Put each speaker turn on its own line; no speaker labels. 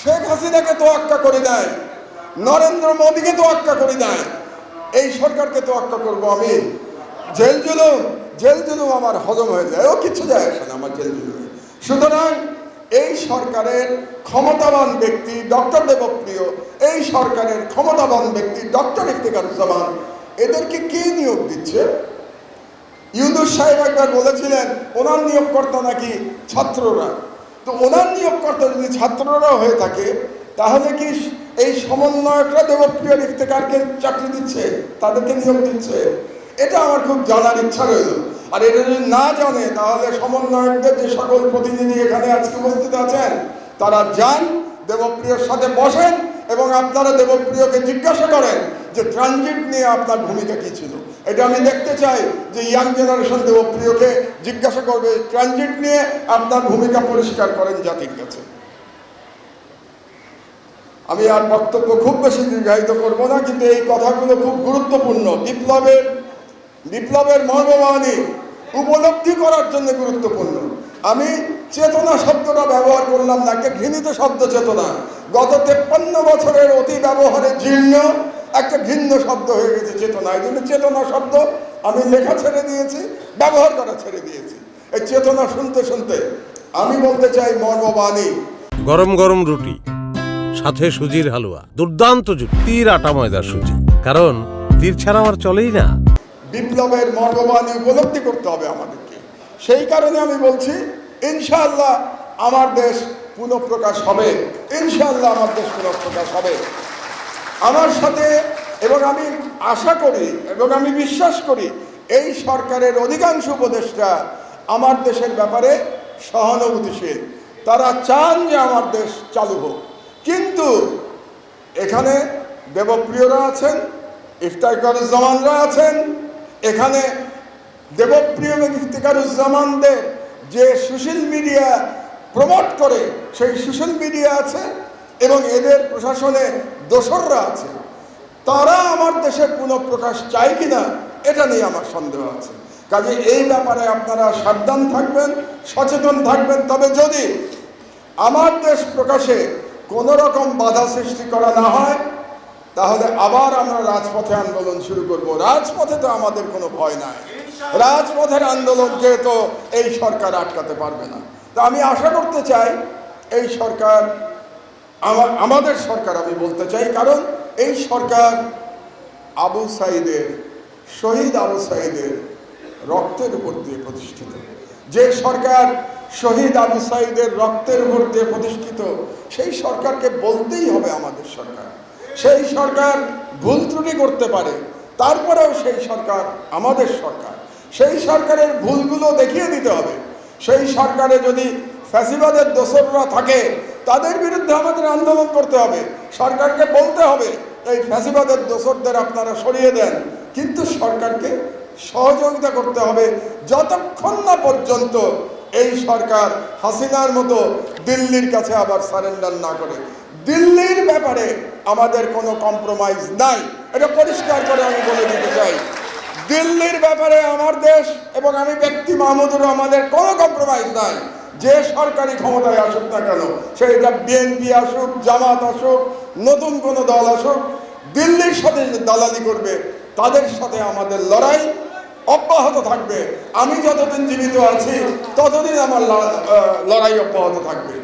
শেখ হাসিনাকে তোয়াক্কা করে দেয়, নরেন্দ্র মোদীকে তোয়াক্কা করে দেয়, এই সরকারকে তোয়াক্কা করবো আমি? জেল জুলুম আমার হজম হয়ে যায়, ও কিছু যায় আসে না আমার জেল জুলুমে। সুতরাং এই সরকারের ক্ষমতাবান ব্যক্তি ডক্টর দেবপ্রিয়, এই সরকারের ক্ষমতাবান ব্যক্তি ডক্টর ইফতেখারুজ্জামান, এদেরকে কে নিয়োগ দিচ্ছে? ইউনূস সাহেব একবার বলেছিলেন ওনার নিয়োগকর্তা নাকি ছাত্ররা। তো ওনার নিয়োগকর্তা যদি ছাত্ররা হয়ে থাকে, তাহলে কি এই সমন্বয়করা দেবপ্রিয় ইফতেখারকে চাকরি দিচ্ছে, তাদেরকে নিয়োগ দিচ্ছে? এটা আমার খুব জানার ইচ্ছা রইল। আর এটা যদি না জানে, তাহলে সমন্বয়কদের যে সকল প্রতিনিধি এখানে আজকে উপস্থিত আছেন, তারা যান, দেবপ্রিয়র সাথে বসেন এবং আপনারা দেবপ্রিয়কে জিজ্ঞাসা করেন যে ট্রানজিট নিয়ে আপনার ভূমিকা কী ছিল। এটা আমি দেখতে চাই যে ইয়াং জেনারেশন দেবপ্রিয়কে জিজ্ঞাসা করবে, ট্রানজিট নিয়ে আপনার ভূমিকা পরিষ্কার করেন জাতির কাছে। আমি আর বক্তব্য খুব বেশি দীর্ঘায়িত করব না, কিন্তু এই কথাগুলো খুব গুরুত্বপূর্ণ। বিপ্লবের মর্মবাণী উপলব্ধি করার জন্য গুরুত্বপূর্ণ। আমি চেতনা শব্দটা ব্যবহার করলাম না, একটা ঘৃণিত শব্দ চেতনা। গত 53 বছরের অতি ব্যবহারে জীর্ণ একটা ঘৃণ্য শব্দ হয়ে গেছে চেতনা। এই জন্য চেতনা শব্দ আমি লেখা ছেড়ে দিয়েছি, ব্যবহার করা ছেড়ে দিয়েছি। এই চেতনা শুনতে শুনতে আমি বলতে চাই মর্মবাণী।
গরম গরম রুটি, সাথে সুজির হালুয়া, দুর্দান্ত জুটি, তীর আটা ময়দার সুজি, কারণ তীর ছাড়া আমার চলেই না।
বিপ্লবের মর্মবাণী উপলব্ধি করতে হবে আমাদেরকে। সেই কারণে আমি বলছি, ইনশাআল্লাহ আমার দেশ পুনঃপ্রকাশ হবে, ইনশাআল্লাহ আমার দেশ পুনঃপ্রকাশ হবে। আমার সাথে, এবং আমি আশা করি এবং আমি বিশ্বাস করি, এই সরকারের অধিকাংশ উপদেষ্টা আমার দেশের ব্যাপারে সহানুভূতিশীল। তারা চান যে আমার দেশ চালু হোক। কিন্তু এখানে দেবপ্রিয়রা আছেন, ইফতেখারুজ্জামানরা আছেন, এখানে দেবপ্রিয় এবং ইফতেখারুজ্জামানদের যে সোশ্যাল মিডিয়া প্রমোট করে সেই সোশ্যাল মিডিয়া আছে, এবং এদের প্রশাসনে দোসররা আছে। তারা আমার দেশের পুনঃপ্রকাশ চায় কিনা এটা নিয়ে আমার সন্দেহ আছে। কাজে এই ব্যাপারে আপনারা সাবধান থাকবেন, সচেতন থাকবেন। তবে যদি আমার দেশ প্রকাশে কোনো রকম বাধা সৃষ্টি করা না হয়, তাহলে আবার আমরা রাজপথে আন্দোলন শুরু করব। রাজপথে তো আমাদের কোনো ভয় নাই, রাজপথের আন্দোলনকে তো এই সরকার আটকাতে পারবে না। তো আমি আশা করতে চাই এই সরকার, আমাদের সরকার আমি বলতে চাই, কারণ এই সরকার আবু সাঈদের, শহীদ আবু সাঈদের রক্তের উপর দিয়ে প্রতিষ্ঠিত। যে সরকার শহীদ আবু সাঈদের রক্তের উপর দিয়ে প্রতিষ্ঠিত, সেই সরকারকে বলতেই হবে আমাদের সরকার। সেই সরকার ভুল ত্রুটি করতে পারে, তারপরেও সেই সরকার আমাদের সরকার। সেই সরকারের ভুলগুলো দেখিয়ে দিতে হবে। সেই সরকারে যদি ফ্যাসিবাদের দোসররা থাকে, তাদের বিরুদ্ধে আমাদের আন্দোলন করতে হবে। সরকারকে বলতে হবে এই ফ্যাসিবাদের দোসরদের আপনারা সরিয়ে দেন, কিন্তু সরকারকে সহযোগিতা করতে হবে যতক্ষণ না পর্যন্ত এই সরকার হাসিনার মতো দিল্লির কাছে আবার সারেন্ডার না করে। দিল্লির ব্যাপারে আমাদের কোনো কম্প্রোমাইজ নাই, এটা পরিষ্কার করে আমি বলে দিতে চাই। দিল্লির ব্যাপারে আমার দেশ এবং আমি ব্যক্তি মাহমুদুর রহমানের কোনো কম্প্রোমাইজ নাই। যে সরকারি ক্ষমতায় আসুক না কেন, সেটা বিএনপি আসুক, জামাত আসুক, নতুন কোনো দল আসুক, দিল্লির সাথে যে দালালি করবে তাদের সাথে আমাদের লড়াই অব্যাহত থাকবে। আমি যতদিন জীবিত আছি ততদিন আমার লড়াই অব্যাহত থাকবে।